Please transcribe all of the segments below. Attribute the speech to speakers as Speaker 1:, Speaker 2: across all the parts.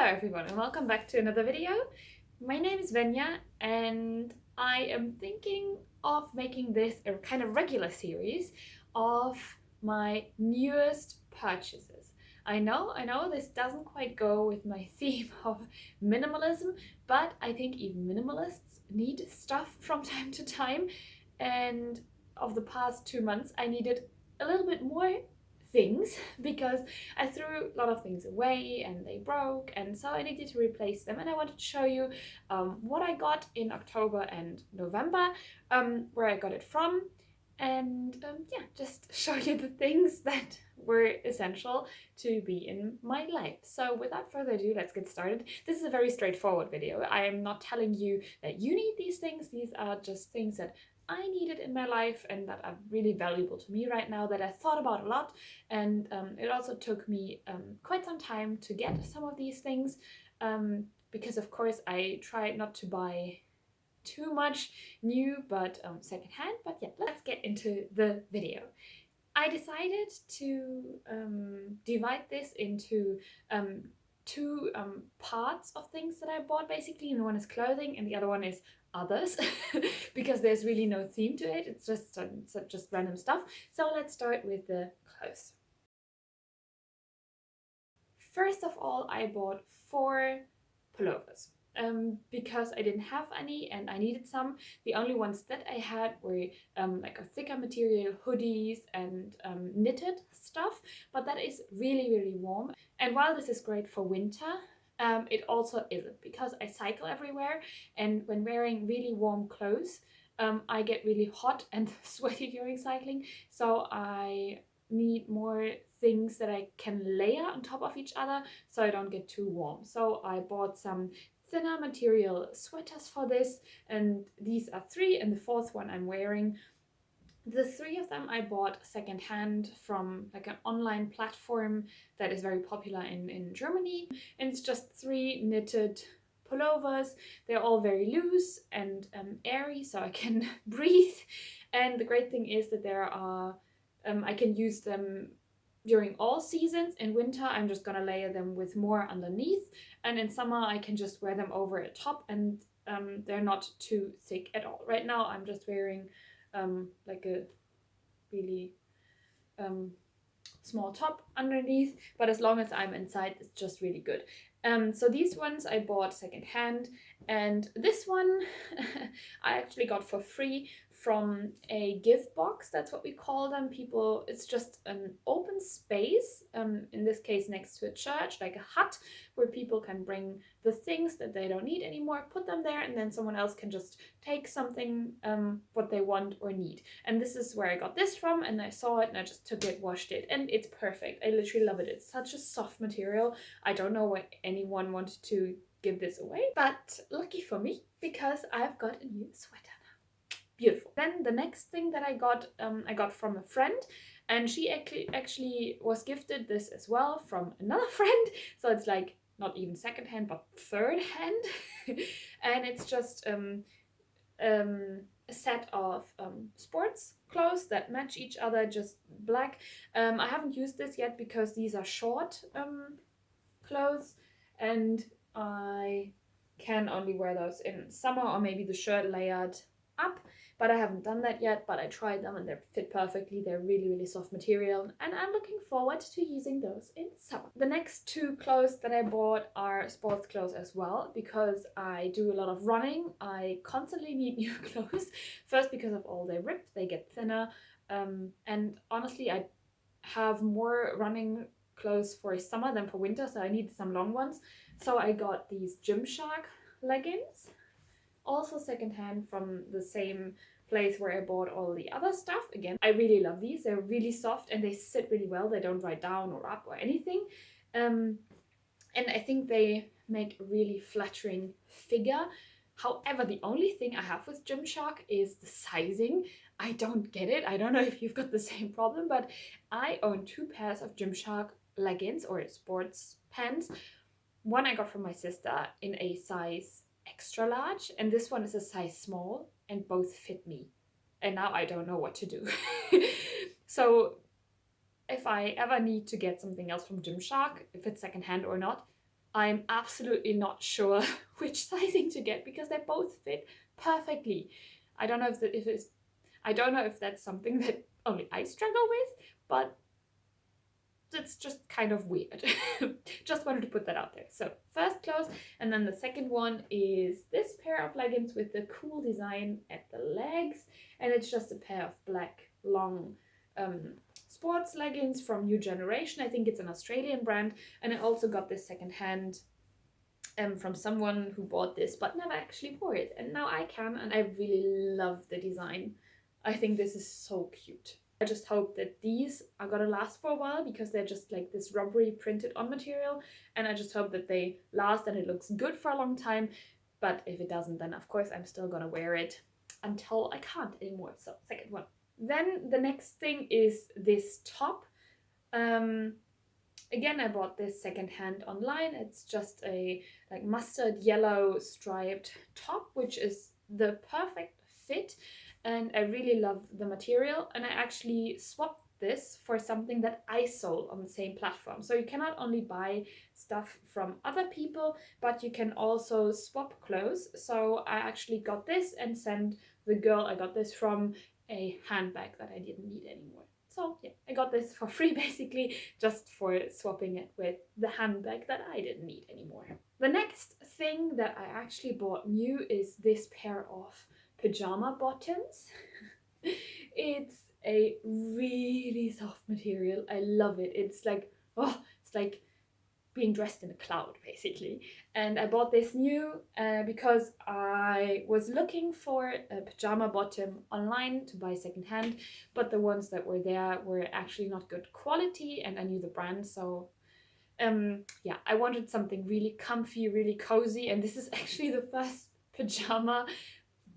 Speaker 1: Hello everyone and welcome back to another video. My name is Venja and I am thinking of making this a kind of regular series of my newest purchases. I know this doesn't quite go with my theme of minimalism, but I think even minimalists need stuff from time to time, and of the past 2 months I needed a little bit more things because I threw a lot of things away and they broke, and so I needed to replace them. And I wanted to show you what I got in October and November, where I got it from, and yeah, just show you the things that were essential to be in my life. So without further ado, let's get started. This is a very straightforward video. I am not telling you that you need these things. These are just things that I needed in my life and that are really valuable to me right now, that I thought about a lot. And it also took me quite some time to get some of these things, because of course I tried not to buy too much new but secondhand. But yeah, let's get into the video. I decided to divide this into two parts of things that I bought basically, and one is clothing and the other one is others because there's really no theme to it. It's just random stuff. So let's start with the clothes. First of all, I bought 4 pullovers because I didn't have any and I needed some. The only ones that I had were like a thicker material hoodies and knitted stuff, but that is really warm. And while this is great for winter, it also isn't, because I cycle everywhere, and when wearing really warm clothes, I get really hot and sweaty during cycling, so I need more things that I can layer on top of each other so I don't get too warm. So I bought some thinner material sweaters for this, and these are 3, and the 4th one I'm wearing. The 3 of them I bought secondhand from like an online platform that is very popular in Germany, and it's just 3 knitted pullovers. They're all very loose and airy, so I can breathe. And the great thing is that there are I can use them during all seasons. In winter, I'm just gonna layer them with more underneath, and in summer, I can just wear them over a top, and they're not too thick at all. Right now, I'm just wearing like a really small top underneath, but as long as I'm inside, it's just really good. So these ones I bought secondhand, and this one I actually got for free from a gift box. That's what we call them. People, it's just an open space, in this case next to a church, like a hut, where people can bring the things that they don't need anymore, put them there, and then someone else can just take something what they want or need. And this is where I got this from, and I saw it and I just took it, washed it, and it's perfect. I literally love it. It's such a soft material. I don't know why anyone wanted to give this away, but lucky for me, because I've got a new sweater. Beautiful. Then the next thing that I got from a friend, and she actually was gifted this as well from another friend, so it's like not even secondhand but third hand. And it's just a set of sports clothes that match each other, just black. I haven't used this yet because these are short clothes, and I can only wear those in summer, or maybe the shirt layered up, but I haven't done that yet. But I tried them and they fit perfectly. They're really soft material, and I'm looking forward to using those in summer. The next 2 clothes that I bought are sports clothes as well, because I do a lot of running. I constantly need new clothes, first because of all they rip, they get thinner, and honestly I have more running clothes for summer than for winter, so I need some long ones. So I got these Gymshark leggings, also secondhand from the same place where I bought all the other stuff. Again, I really love these. They're really soft and they sit really well. They don't ride down or up or anything, and I think they make a really flattering figure. However, the only thing I have with Gymshark is the sizing. I don't get it. I don't know if you've got the same problem, but I own 2 pairs of Gymshark leggings or sports pants. One I got from my sister in a size extra large, and this one is a size small, and both fit me. And now I don't know what to do. So if I ever need to get something else from Gymshark, if it's secondhand or not, I'm absolutely not sure which sizing to get because they both fit perfectly. I don't know I don't know if that's something that only I struggle with, but it's just kind of weird. Just wanted to put that out there. So first clothes, and then the second one is this pair of leggings with the cool design at the legs, and it's just a pair of black long sports leggings from New Generation. I think it's an Australian brand, and I also got this secondhand from someone who bought this but never actually wore it, and now I can, and I really love the design. I think this is so cute. I just hope that these are gonna last for a while because they're just like this rubbery printed on material, and I just hope that they last and it looks good for a long time. But if it doesn't, then of course I'm still gonna wear it until I can't anymore. So second one. Then the next thing is this top. Again, I bought this secondhand online. It's just a like mustard yellow striped top, which is the perfect fit, and I really love the material. And I actually swapped this for something that I sold on the same platform. So you cannot only buy stuff from other people, but you can also swap clothes. So I actually got this and sent the girl I got this from a handbag that I didn't need anymore. So yeah, I got this for free basically, just for swapping it with the handbag that I didn't need anymore. The next thing that I actually bought new is this pair of pajama bottoms. It's a really soft material. I love it. It's like, oh, it's like being dressed in a cloud basically. And I bought this new because I was looking for a pajama bottom online to buy secondhand, but the ones that were there were actually not good quality, and I knew the brand, so yeah, I wanted something really comfy, really cozy, and this is actually the first pajama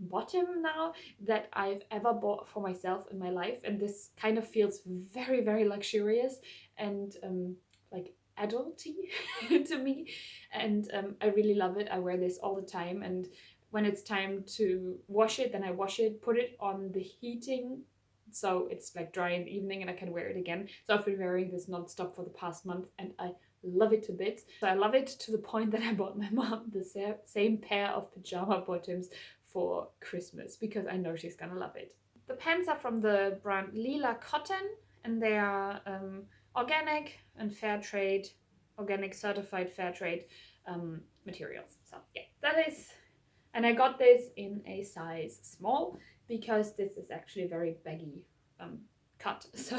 Speaker 1: bottom now that I've ever bought for myself in my life, and this kind of feels very, very luxurious and like adulty to me, and I really love it. I wear this all the time, and when it's time to wash it, then I wash it, put it on the heating so it's like dry in the evening and I can wear it again. So I've been wearing this non-stop for the past month and I love it to bits. So I love it to the point that I bought my mom the same pair of pajama bottoms for Christmas because I know she's gonna love it. The pants are from the brand Lila Cotton, and they are organic and fair trade, organic certified fair trade materials. So yeah, that is, and I got this in a size small because this is actually a very baggy cut. So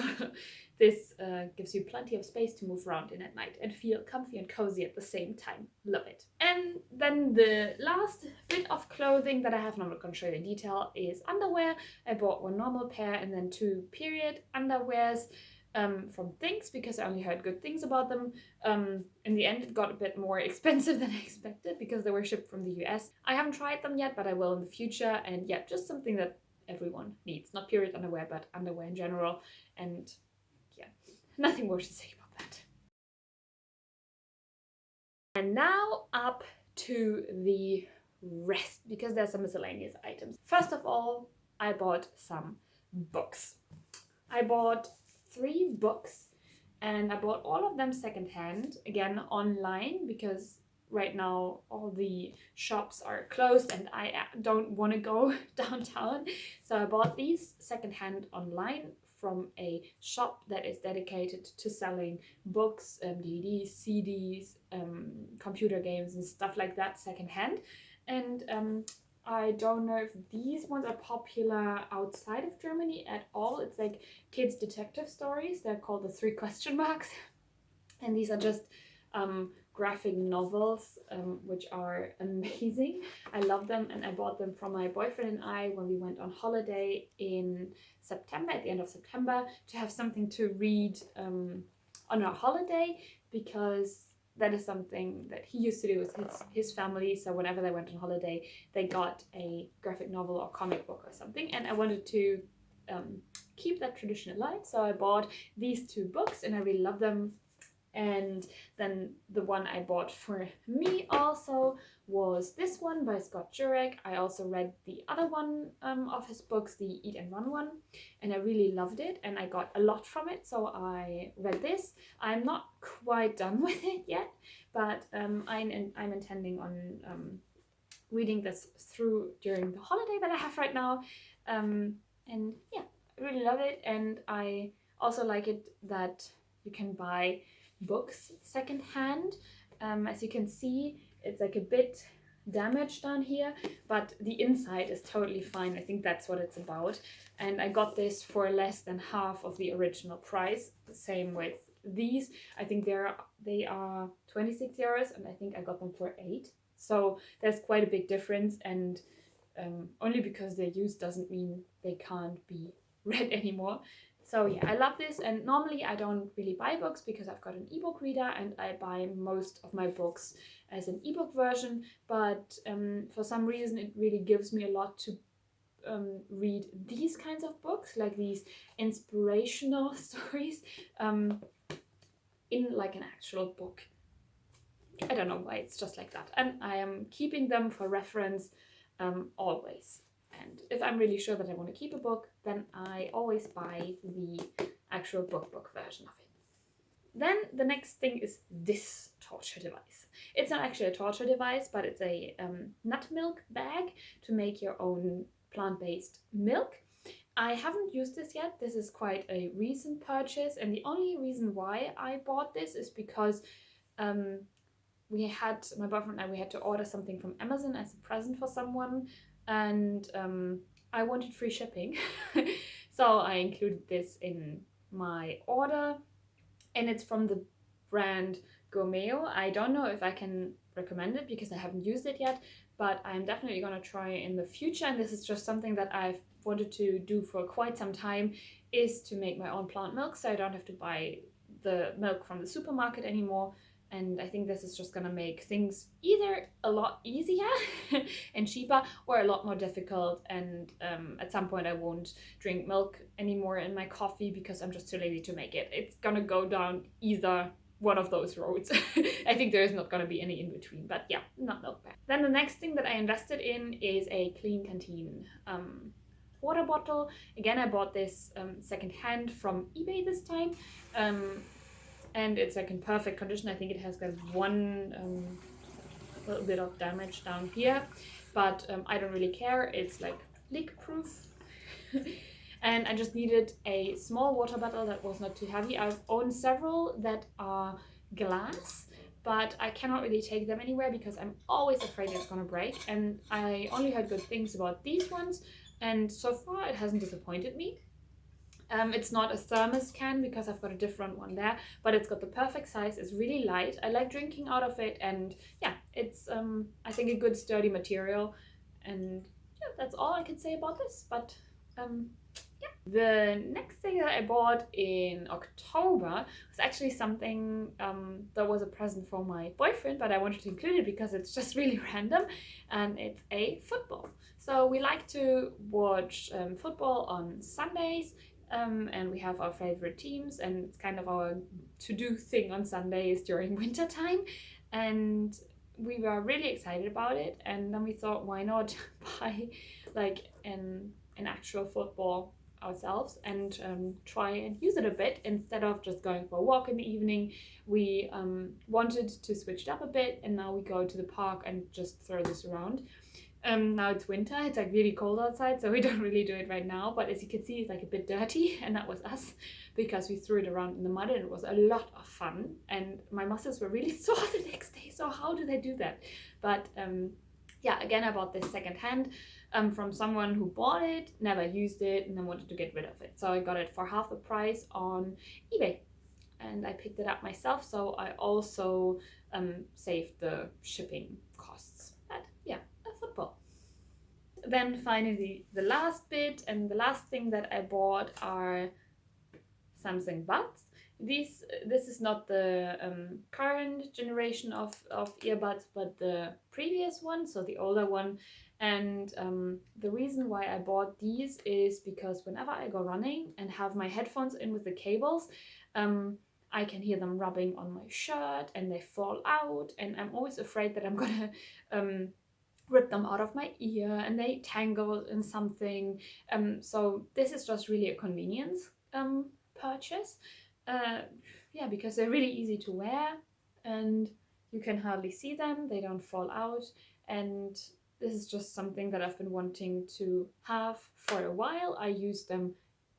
Speaker 1: this gives you plenty of space to move around in at night and feel comfy and cozy at the same time. Love it. And then the last bit of clothing that I have, not going to show you in detail, is underwear. I bought one normal pair and then two period underwears from Things because I only heard good things about them. In the end, it got a bit more expensive than I expected because they were shipped from the US. I haven't tried them yet, but I will in the future. And yeah, just something that everyone needs. Not period underwear, but underwear in general. And yeah, nothing more to say about that. And now up to the rest, because there's some miscellaneous items. First of all, I bought some books. I bought 3 books and I bought all of them secondhand, again online, because right now all the shops are closed and I don't want to go downtown. So I bought these secondhand online from a shop that is dedicated to selling books, DVDs, CDs, computer games and stuff like that secondhand. And I don't know if these ones are popular outside of Germany at all. It's like kids' detective stories. They're called the 3 question marks. And these are just graphic novels, which are amazing. I love them, and I bought them from my boyfriend and I when we went on holiday in September, at the end of September, to have something to read on our holiday, because that is something that he used to do with his family. So whenever they went on holiday, they got a graphic novel or comic book or something, and I wanted to keep that tradition alive. So I bought these 2 books and I really love them. And then the one I bought for me also was this one by Scott Jurek. I also read the other one of his books, the Eat and Run one, and I really loved it and I got a lot from it, so I read this. I'm not quite done with it yet, but I'm intending on reading this through during the holiday that I have right now. And yeah, I really love it, and I also like it that you can buy books secondhand. As you can see, it's like a bit damaged down here, but the inside is totally fine. I think that's what it's about. And I got this for less than half of the original price. Same with these. I think they are 26 euros, and I think I got them for 8. So there's quite a big difference, and only because they're used doesn't mean they can't be read anymore. So yeah, I love this, and normally I don't really buy books because I've got an ebook reader and I buy most of my books as an ebook version, but for some reason it really gives me a lot to read these kinds of books, like these inspirational stories, in like an actual book. I don't know why, it's just like that. And I am keeping them for reference always. And if I'm really sure that I want to keep a book, then I always buy the actual book version of it. Then the next thing is this torture device. It's not actually a torture device, but it's a nut milk bag to make your own plant-based milk. I haven't used this yet. This is quite a recent purchase, and the only reason why I bought this is because my boyfriend and I, we had to order something from Amazon as a present for someone, and I wanted free shipping. So I included this in my order, and it's from the brand Gourmeo. I don't know if I can recommend it because I haven't used it yet, but I'm definitely going to try it in the future, and this is just something that I've wanted to do for quite some time, is to make my own plant milk so I don't have to buy the milk from the supermarket anymore. And I think this is just gonna make things either a lot easier and cheaper, or a lot more difficult, and at some point I won't drink milk anymore in my coffee because I'm just too lazy to make it. It's gonna go down either one of those roads. I think there is not gonna be any in between, but yeah, not milk bag. Then the next thing that I invested in is a Clean Canteen water bottle. Again, I bought this secondhand from eBay this time. And it's like in perfect condition. I think it has got one little bit of damage down here, but I don't really care. It's like leak proof. And I just needed a small water bottle that was not too heavy. I've owned several that are glass, but I cannot really take them anywhere because I'm always afraid it's gonna break. And I only heard good things about these ones, and so far it hasn't disappointed me. It's not a thermos can because I've got a different one there, but it's got the perfect size. It's really light. I like drinking out of it, and yeah, it's I think a good sturdy material. And yeah, that's all I can say about this. But yeah, the next thing that I bought in October was actually something that was a present for my boyfriend, but I wanted to include it because it's just really random, and it's a football. So we like to watch football on Sundays. And we have our favorite teams, and it's kind of our to-do thing on Sundays during winter time. And we were really excited about it, and then we thought, why not buy like an actual football ourselves and try and use it a bit instead of just going for a walk in the evening. We wanted to switch it up a bit, and now we go to the park and just throw this around. Now it's winter, it's like really cold outside, so we don't really do it right now, but as you can see, it's like a bit dirty, and that was us because we threw it around in the mud, and it was a lot of fun, and my muscles were really sore the next day. So how do they do that? But yeah, again, I bought this secondhand from someone who bought it, never used it, and then wanted to get rid of it. So I got it for half the price on eBay, and I picked it up myself, so I also saved the shipping costs. But yeah, a football. Then finally, the last bit and the last thing that I bought are Samsung buds. This is not the current generation of earbuds, but the previous one, so the older one. And the reason why I bought these is because whenever I go running and have my headphones in with the cables, I can hear them rubbing on my shirt and they fall out, and I'm always afraid that I'm gonna rip them out of my ear and they tangle in something. So this is just really a convenience purchase. Yeah, because they're really easy to wear and you can hardly see them, they don't fall out, and this is just something that I've been wanting to have for a while. I use them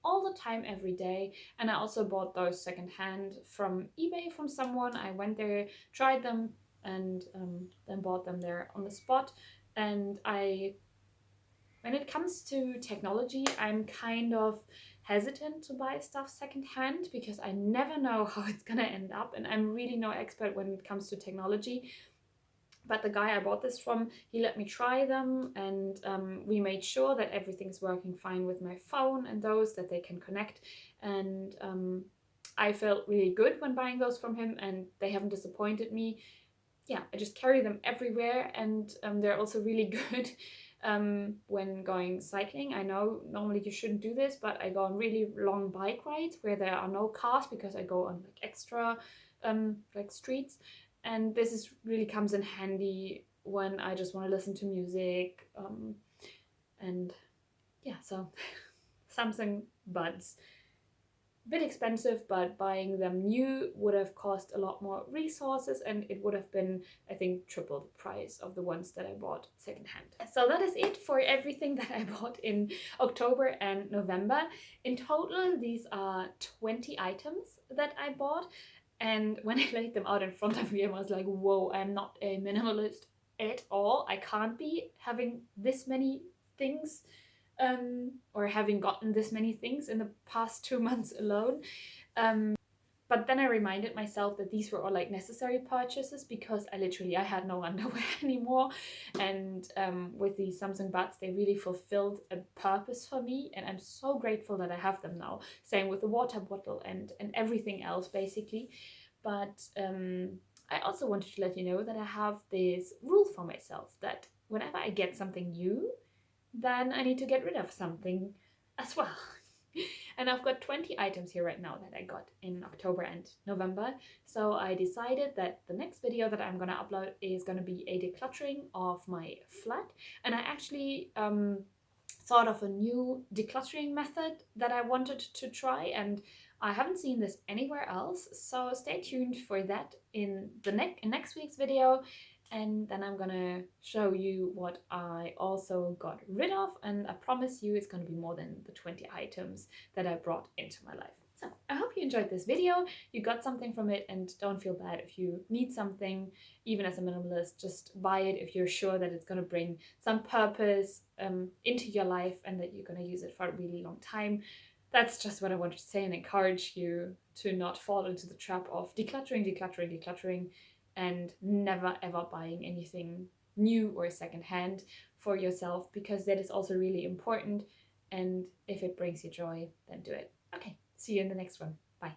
Speaker 1: all the time, every day, and I also bought those secondhand from eBay from someone. I went there, tried them, and then bought them there on the spot. And when it comes to technology, I'm kind of hesitant to buy stuff secondhand because I never know how it's gonna end up, and I'm really no expert when it comes to technology. But the guy I bought this from, he let me try them, and we made sure that everything's working fine with my phone and those, that they can connect. And I felt really good when buying those from him, and they haven't disappointed me. Yeah, I just carry them everywhere, and they're also really good when going cycling. I know normally you shouldn't do this, but I go on really long bike rides where there are no cars because I go on like extra like streets, and this is really comes in handy when I just want to listen to music, and yeah, so Samsung buds. Bit expensive, but buying them new would have cost a lot more resources, and it would have been, I think, triple the price of the ones that I bought secondhand. So that is it for everything that I bought in October and November. In total, these are 20 items that I bought, and when I laid them out in front of me, I was like, whoa, I'm not a minimalist at all. I can't be having this many things, or having gotten this many things in the past 2 months alone. But then I reminded myself that these were all like necessary purchases because I had no underwear anymore, and with these Samsung buds, they really fulfilled a purpose for me, and I'm so grateful that I have them now. Same with the water bottle and everything else basically. But I also wanted to let you know that I have this rule for myself that whenever I get something new, then I need to get rid of something as well. And I've got 20 items here right now that I got in October and November. So I decided that the next video that I'm gonna upload is gonna be a decluttering of my flat. And I actually thought of a new decluttering method that I wanted to try, and I haven't seen this anywhere else. So stay tuned for that in the next week's video. And then I'm gonna show you what I also got rid of, and I promise you it's gonna be more than the 20 items that I brought into my life. So I hope you enjoyed this video, you got something from it, and don't feel bad if you need something, even as a minimalist. Just buy it if you're sure that it's gonna bring some purpose into your life and that you're gonna use it for a really long time. That's just what I wanted to say, and encourage you to not fall into the trap of decluttering, and never ever buying anything new or secondhand for yourself, because that is also really important, and if it brings you joy, then do it. Okay, see you in the next one. Bye.